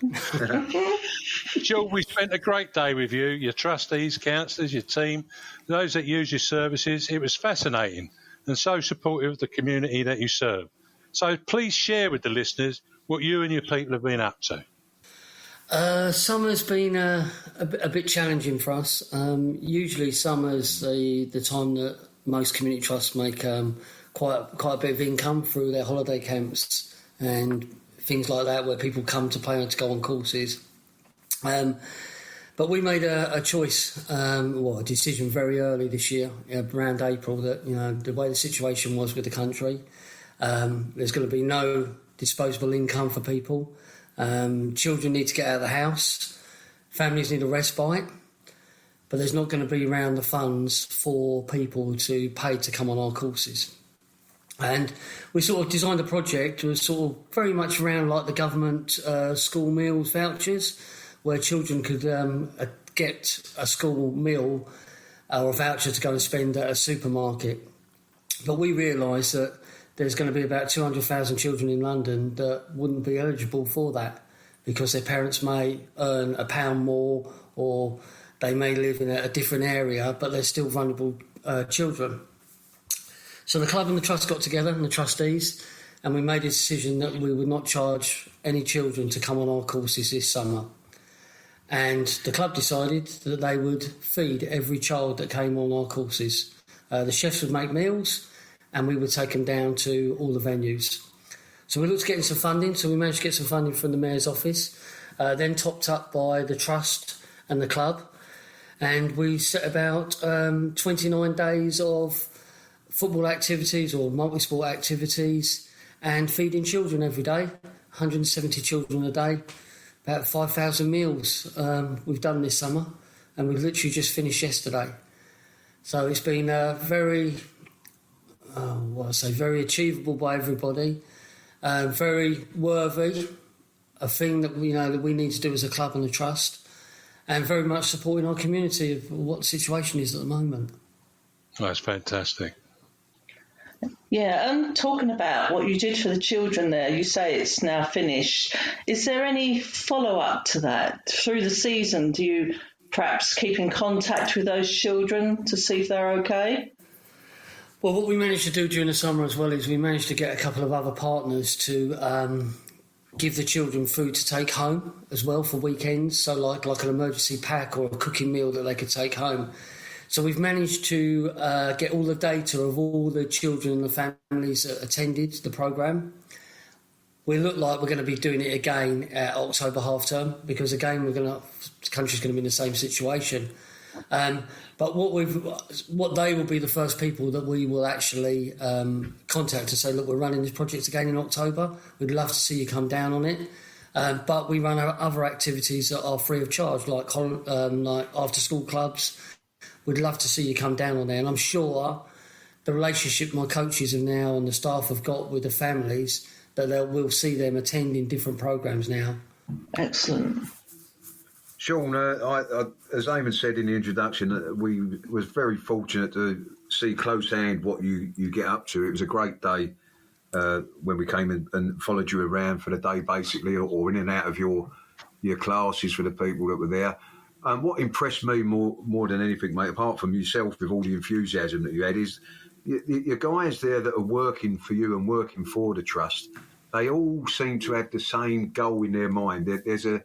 Sean, we spent a great day with you, your trustees, councillors, your team, those that use your services. It was fascinating and so supportive of the community that you serve. So please share with the listeners what you and your people have been up to. Summer's been a bit challenging for us. Usually summer's the time that most community trusts make quite a bit of income through their holiday camps and things like that, where people come to play and to go on courses. But we made a choice, a decision very early this year, around April, that the way the situation was with the country, there's going to be no disposable income for people. Children need to get out of the house, families need a respite, but there's not going to be around the funds for people to pay to come on our courses. And we sort of designed a project that was sort of very much around like the government school meals vouchers, where children could get a school meal or a voucher to go and spend at a supermarket. But we realised that there's going to be about 200,000 children in London that wouldn't be eligible for that because their parents may earn £1 more or they may live in a different area, but they're still vulnerable children. So the club and the trust got together, and the trustees, and we made a decision that we would not charge any children to come on our courses this summer. And the club decided that they would feed every child that came on our courses. The chefs would make meals, and we would take them down to all the venues. So we looked at getting some funding, so we managed to get some funding from the Mayor's office, then topped up by the Trust and the club, and we set about 29 days of football activities or multi-sport activities and feeding children every day, 170 children a day, about 5,000 meals we've done this summer, and we've literally just finished yesterday. So it's been very very achievable by everybody, very worthy, a thing that we need to do as a club and a trust, and very much supporting our community of what the situation is at the moment. That's fantastic. Yeah, talking about what you did for the children there, you say it's now finished. Is there any follow-up to that? Through the season, do you perhaps keep in contact with those children to see if they're okay? Well, what we managed to do during the summer as well is we managed to get a couple of other partners to give the children food to take home as well for weekends, so like an emergency pack or a cooking meal that they could take home. So we've managed to get all the data of all the children and the families that attended the programme. We look like we're going to be doing it again at October half term because again the country's going to be in the same situation. But what they will be the first people that we will actually contact to say, look, we're running this project again in October. We'd love to see you come down on it. But we run our other activities that are free of charge, like after school clubs. We'd love to see you come down on there. And I'm sure the relationship my coaches have now and the staff have got with the families, that we'll see them attending different programmes now. Excellent. Sean, as Eamon said in the introduction, we was very fortunate to see close hand what you get up to. It was a great day when we came in and followed you around for the day, basically, or in and out of your classes for the people that were there. What impressed me more than anything, mate, apart from yourself with all the enthusiasm that you had, is your guys there that are working for you and working for the trust. They all seem to have the same goal in their mind. There's a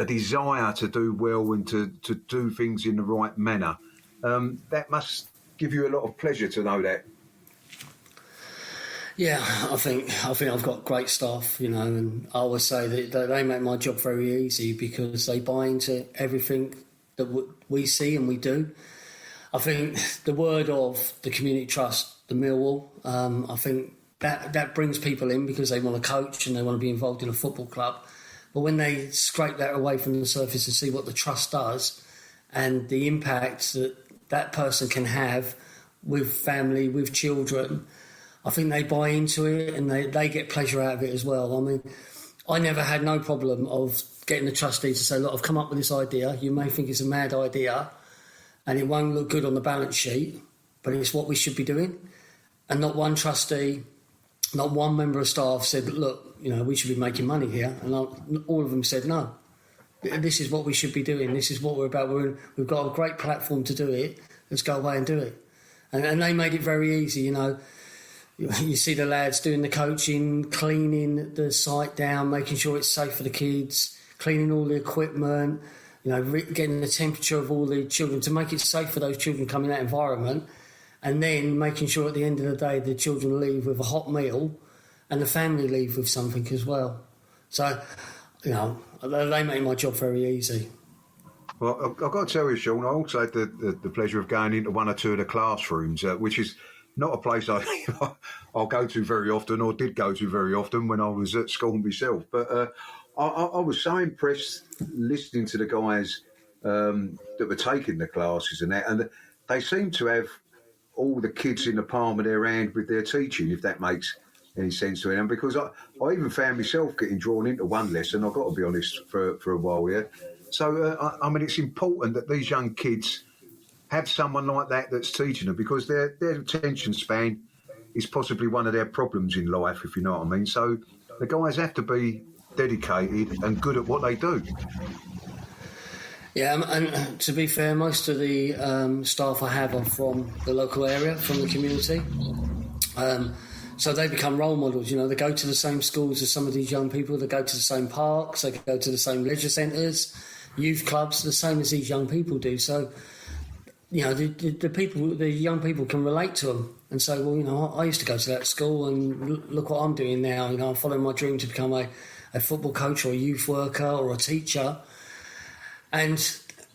desire to do well and to do things in the right manner. That must give you a lot of pleasure to know that. Yeah, I think I've got great staff, and I always say that they make my job very easy because they buy into everything that we see and we do. I think the word of the community trust, the Millwall, I think that brings people in because they want to coach and they want to be involved in a football club. But when they scrape that away from the surface and see what the trust does and the impact that person can have with family, with children, I think they buy into it and they get pleasure out of it as well. I mean, I never had no problem of getting the trustee to say, look, I've come up with this idea. You may think it's a mad idea and it won't look good on the balance sheet, but it's what we should be doing. And not one trustee, not one member of staff said, look, we should be making money here. And all of them said, no, this is what we should be doing. This is what we're about. We've got a great platform to do it. Let's go away and do it. And they made it very easy, You see the lads doing the coaching, cleaning the site down, making sure it's safe for the kids, cleaning all the equipment, getting the temperature of all the children to make it safe for those children coming in that environment, and then making sure at the end of the day the children leave with a hot meal and the family leave with something as well. So, they make my job very easy. Well, I've got to tell you, Sean, I also had the pleasure of going into one or two of the classrooms, which is not a place I'll go to very often, or did go to very often when I was at school myself. But I was so impressed listening to the guys that were taking the classes and that, and they seem to have all the kids in the palm of their hand with their teaching, if that makes any sense to them. Because I even found myself getting drawn into one lesson, I've got to be honest, for a while, yeah. So, it's important that these young kids have someone like that that's teaching them, because their attention span is possibly one of their problems in life, if you know what I mean. So the guys have to be dedicated and good at what they do. Yeah, and to be fair, most of the staff I have are from the local area, from the community. So they become role models, they go to the same schools as some of these young people, they go to the same parks, they go to the same leisure centres, youth clubs, the same as these young people do. So the young people can relate to them and say, well, I used to go to that school and look what I'm doing now. I'm following my dream to become a football coach or a youth worker or a teacher. And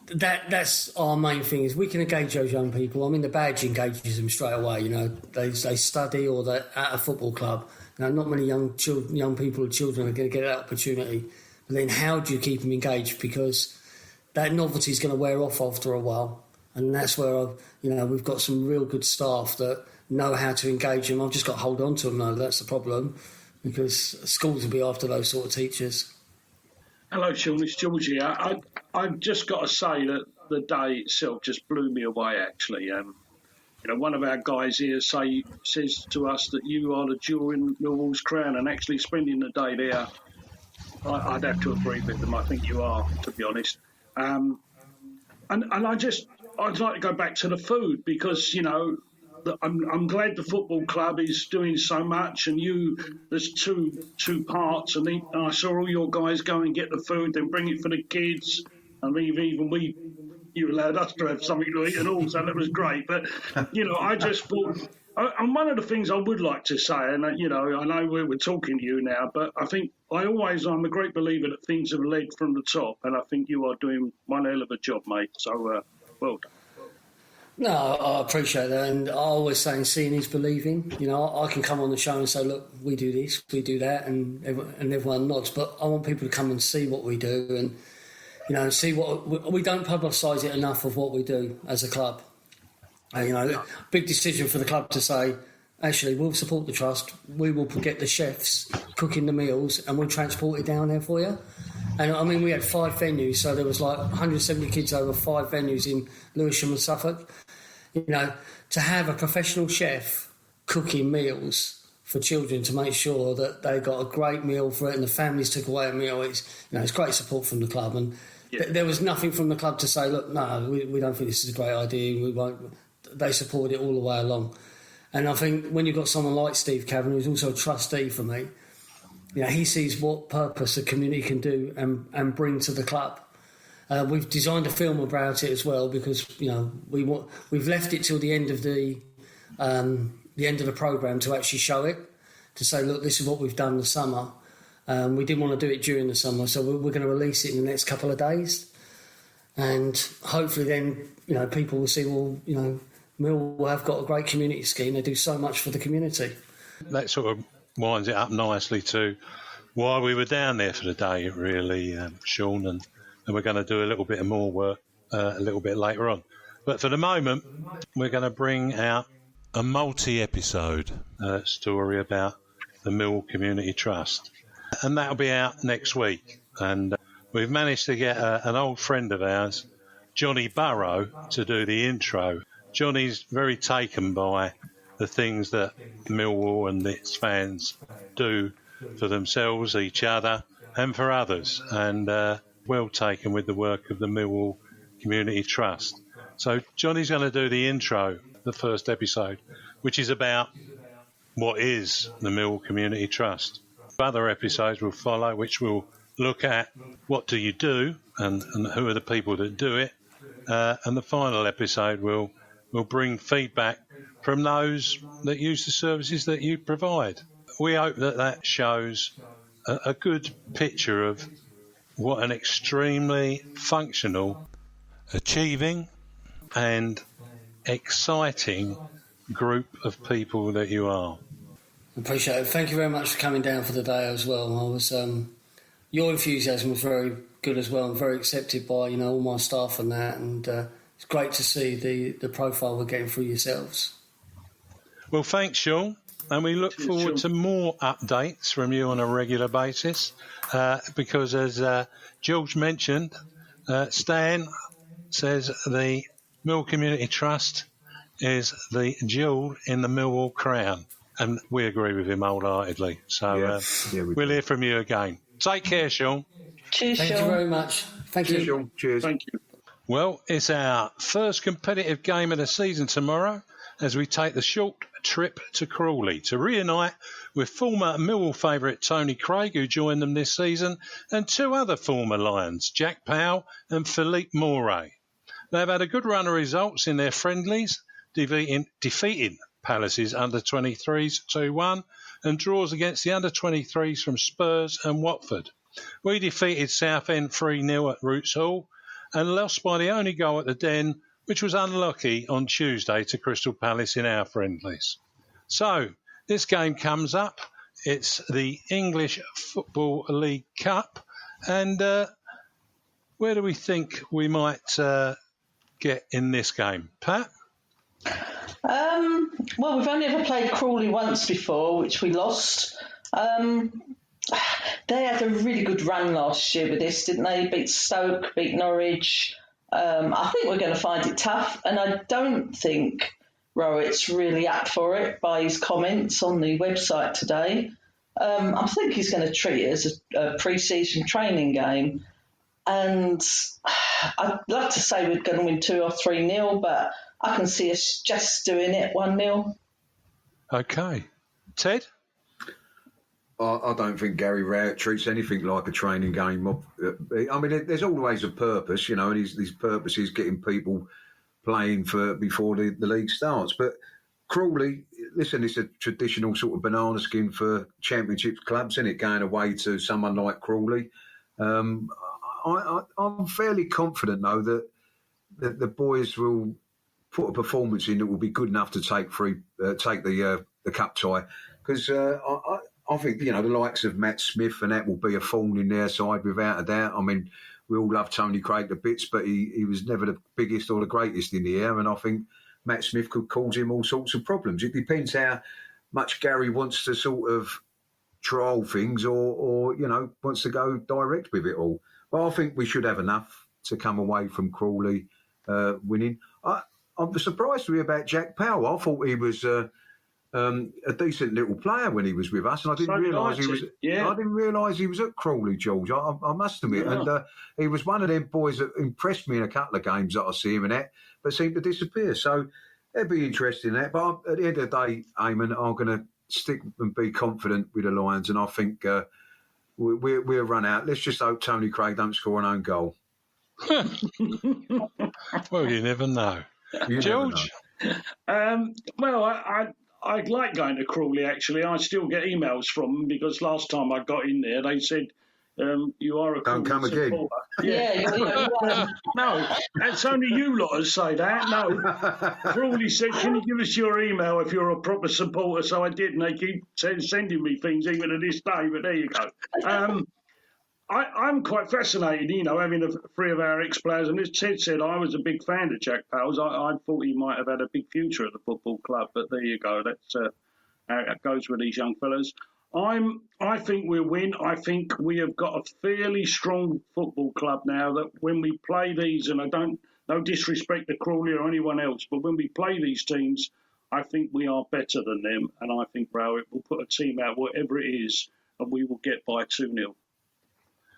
that's our main thing, is we can engage those young people. I mean, the badge engages them straight away. They study or they're at a football club. Not many young people or children are going to get that opportunity. But then how do you keep them engaged? Because that novelty is going to wear off after a while. And that's where we've got some real good staff that know how to engage them. I've just got to hold on to them, though. That's the problem, because schools will be after those sort of teachers. Hello, Sean. It's Georgie. I've just got to say that the day itself just blew me away, actually. One of our guys here says to us that you are the jewel in Millwall's crown, and actually spending the day there, I'd have to agree with them. I think you are, to be honest. And I'd like to go back to the food because, I'm glad the football club is doing so much, and there's two parts, and I saw all your guys go and get the food, then bring it for the kids, and you allowed us to have something to eat and all, so that was great. But, I just thought, and one of the things I would like to say, and, I know we're talking to you now, but I think I'm a great believer that things have led from the top, and I think you are doing one hell of a job, mate. So, well done. No, I appreciate that, and I always say seeing is believing. I can come on the show and say, look, we do this, we do that, and everyone nods, but I want people to come and see what we do and, see what we don't publicise it enough of what we do as a club. Big decision for the club to say, actually, we'll support the trust. We will get the chefs cooking the meals, and we'll transport it down there for you. And we had 5 venues, so there was like 170 kids over 5 venues in Lewisham and Suffolk. To have a professional chef cooking meals for children to make sure that they got a great meal for it, and the families took away a meal. It's great support from the club, and there was nothing from the club to say, look, no, we don't think this is a great idea. We won't. They supported it all the way along. And I think when you've got someone like Steve Kavanagh, who's also a trustee for me, he sees what purpose the community can do and bring to the club. We've designed a film about it as well because we've left it till the end of the programme to actually show it, to say, look, this is what we've done this summer. We didn't want to do it during the summer, so we're going to release it in the next couple of days, and hopefully then people will see, well, Millwall have got a great community scheme. They do so much for the community. That sort of winds it up nicely to why we were down there for the day, really, Sean, and we're going to do a little bit of more work a little bit later on. But for the moment, we're going to bring out a multi-episode story about the Millwall Community Trust, and that'll be out next week. And we've managed to get an old friend of ours, Johnny Burrow, to do the intro. Johnny's very taken by the things that Millwall and its fans do for themselves, each other, and for others, and well taken with the work of the Millwall Community Trust. So Johnny's going to do the intro, the first episode, which is about what is the Millwall Community Trust. Other episodes will follow, which will look at what do you do and who are the people that do it. And the final episode will bring feedback from those that use the services that you provide. We hope that shows a good picture of what an extremely functional, achieving and exciting group of people that you are. Appreciate it. Thank you very much for coming down for the day as well. Your enthusiasm was very good as well, and very accepted by all my staff and that, and it's great to see the profile we're getting through yourselves. Well, thanks, Sean, and we look forward to more updates from you on a regular basis, because as George mentioned, Stan says the Millwall Community Trust is the jewel in the Millwall crown, and we agree with him wholeheartedly. So we'll hear from you again. Take care, Sean. Cheers, Thank Sean. you very much. Thank you. Sean. Cheers. Thank you. Well, it's our first competitive game of the season tomorrow as we take the short trip to Crawley to reunite with former Millwall favourite Tony Craig, who joined them this season, and 2 other former Lions, Jack Powell and Philippe Moret. They've had a good run of results in their friendlies, defeating Palace's under-23s 2-1 and draws against the under-23s from Spurs and Watford. We defeated Southend 3-0 at Roots Hall and lost by the only goal at the Den, which was unlucky on Tuesday to Crystal Palace in our friendlies. So, this game comes up. It's the English Football League Cup. And where do we think we might get in this game? Pat? Well, we've only ever played Crawley once before, which we lost. They had a really good run last year with this, didn't they? Beat Stoke, beat Norwich. I think we're going to find it tough, and I don't think Rowett's really up for it by his comments on the website today. I think he's going to treat it as a pre-season training game, and I'd love to say we're going to win 2 or 3-0, but I can see us just doing it 1-0. Okay. Ted? I don't think Gary Rowett treats anything like a training game. I mean, there's always a purpose, you know, and his purpose is getting people playing before the league starts. But Crawley, listen, it's a traditional sort of banana skin for championship clubs, isn't it, going away to someone like Crawley? I'm fairly confident, though, that the boys will put a performance in that will be good enough to take the cup tie. Because I think, you know, the likes of Matt Smith and that will be a thorn in their side without a doubt. I mean, we all love Tony Craig to bits, but he was never the biggest or the greatest in the air, and I think Matt Smith could cause him all sorts of problems. It depends how much Gary wants to sort of trial things or you know, wants to go direct with it all. But I think we should have enough to come away from Crawley winning. I'm surprised to hear about Jack Powell. I thought he was a decent little player when he was with us, and I didn't realise he was. Yeah. I didn't realise he was at Crawley, George. I must admit, and he was one of them boys that impressed me in a couple of games that I see him in that, but seemed to disappear. So it'd be interesting that. But at the end of the day, Eamon, I'm going to stick and be confident with the Lions, and I think we'll run out. Let's just hope Tony Craig don't score an own goal. Well, you never know. George? Well, I'd like going to Crawley, actually. I still get emails from them because last time I got in there, they said, you are a Crawley Don't come supporter. again. Yeah. No, that's only you lot that say that. No. Crawley said, can you give us your email if you're a proper supporter? So I did, and they keep sending me things even to this day, but there you go. I'm quite fascinated, you know, having 3 of our ex-players. And as Ted said, I was a big fan of Jack Powell's. I thought he might have had a big future at the football club, but there you go. That's how it goes with these young fellas. I think we'll win. I think we have got a fairly strong football club now that when we play these, and no disrespect to Crawley or anyone else, but when we play these teams, I think we are better than them. And I think Rowett will put a team out, whatever it is, and we will get by 2-0.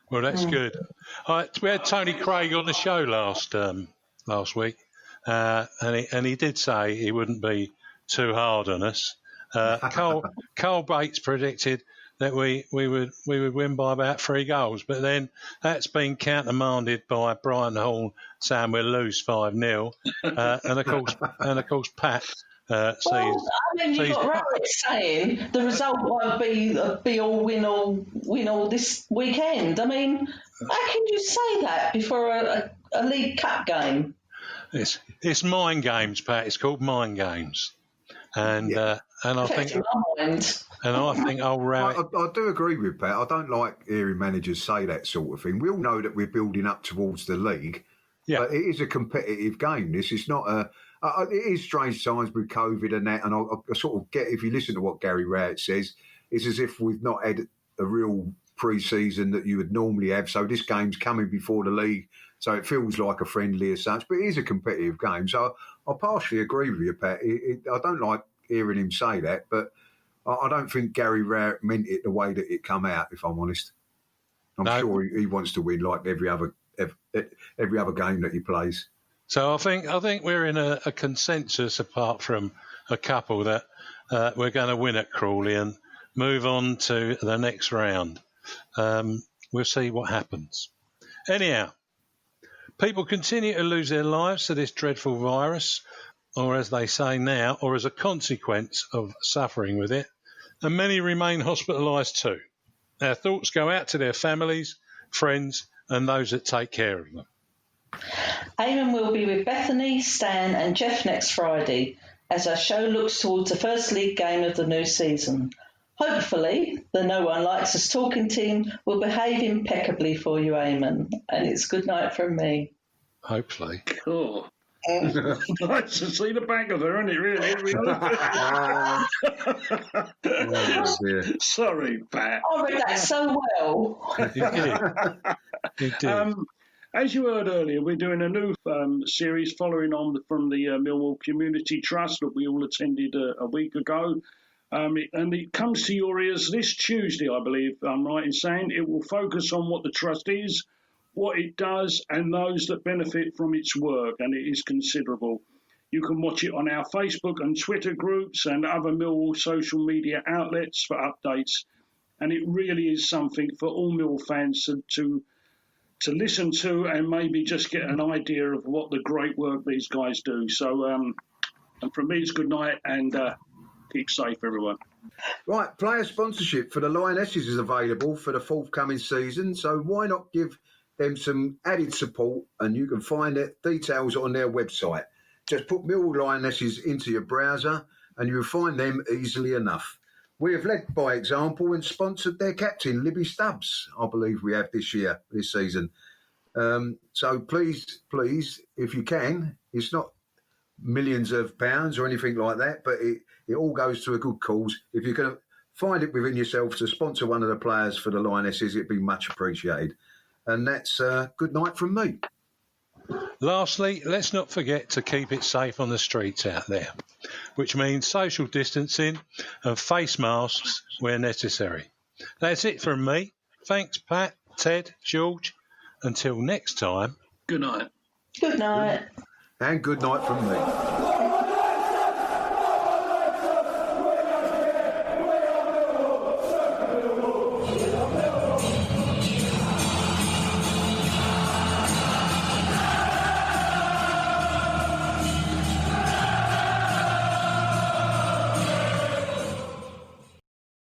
Well, that's good. We had Tony Craig on the show last week, and he did say he wouldn't be too hard on us. Carl Bates predicted that we would win by about 3 goals, but then that's been countermanded by Brian Hall saying we'll lose 5-0, and of course Pat. You've got Rowett saying the result won't be all win all this weekend. I mean, how can you say that before a League Cup game? It's mind games, Pat. It's called mind games, and I think I'll Rowett. I do agree with Pat. I don't like hearing managers say that sort of thing. We all know that we're building up towards the league, but it is a competitive game. This is not a. It is strange times with COVID and that, and I sort of get, if you listen to what Gary Rowett says, it's as if we've not had a real pre-season that you would normally have. So this game's coming before the league, so it feels like a friendly as such, but it is a competitive game. So I partially agree with you, Pat. I don't like hearing him say that, but I don't think Gary Rowett meant it the way that it come out, if I'm honest. I'm sure he wants to win like every other game that he plays. So I think we're in a consensus, apart from a couple, that we're going to win at Crawley and move on to the next round. We'll see what happens. Anyhow, people continue to lose their lives to this dreadful virus, or as they say now, or as a consequence of suffering with it, and many remain hospitalised too. Our thoughts go out to their families, friends, and those that take care of them. Eamon will be with Bethany, Stan and Jeff next Friday as our show looks towards the first league game of the new season. Hopefully, the No One Likes Us talking team will behave impeccably for you, Eamon. And it's good night from me. Hopefully. Cool. Nice to see the back of her, isn't it, really? Sorry, Pat. I read that so well. You did. As you heard earlier, we're doing a new series following on from the Millwall Community Trust that we all attended a week ago. And it comes to your ears this Tuesday, I believe I'm right in saying. It will focus on what the Trust is, what it does, and those that benefit from its work, and it is considerable. You can watch it on our Facebook and Twitter groups and other Millwall social media outlets for updates. And it really is something for all Millwall fans to listen to and maybe just get an idea of what the great work these guys do. So, and from me, it's good night and keep safe, everyone. Right, player sponsorship for the Lionesses is available for the forthcoming season, so why not give them some added support, and you can find it details on their website. Just put Millwall Lionesses into your browser and you'll find them easily enough. We have led by example and sponsored their captain, Libby Stubbs, I believe we have this season. So please, if you can, it's not millions of pounds or anything like that, but it all goes to a good cause. If you can find it within yourself to sponsor one of the players for the Lionesses, it'd be much appreciated. And that's good night from me. Lastly, let's not forget to keep it safe on the streets out there, which means social distancing and face masks where necessary. That's it from me. Thanks, Pat, Ted, George. Until next time. Good night. Good night. And good night from me.